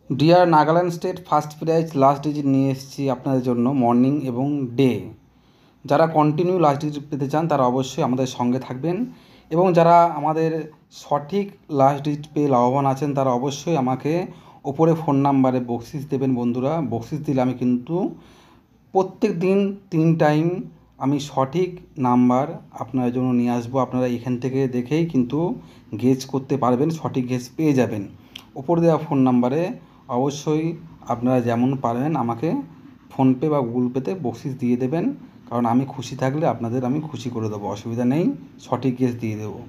Deer Nagaland state first prize last digit নিয়ে এসেছি আপনাদের জন্য মর্নিং এবং ডে। যারা কন্টিনিউ লাস্ট ডিজিট পেতে চান তারা অবশ্যই আমাদের সঙ্গে থাকবেন, এবং যারা আমাদের সঠিক লাস্ট ডিজিট পেয়ে লাভবান আছেন তারা অবশ্যই আমাকে ওপরে ফোন নাম্বারে বকশিস দেবেন। বন্ধুরা, বকশিস দিলে আমি কিন্তু প্রত্যেক দিন 3 টাইম আমি সঠিক নাম্বার আপনার জন্য নিয়ে আসবো। আপনারা এখান থেকে দেখেই কিন্তু গেস করতে পারবেন, সঠিক গেস পেয়ে যাবেন। ওপর দেওয়া ফোন নাম্বারে অবশ্যই আপনারা যেমন পারেন আমাকে ফোনপে বা গুগল পেতে বকশিস দিয়ে দেবেন, কারণ আমি খুশি থাকলে আপনাদের আমি খুশি করে দেবো, অসুবিধা নেই, সঠিক গেস দিয়ে দেবো।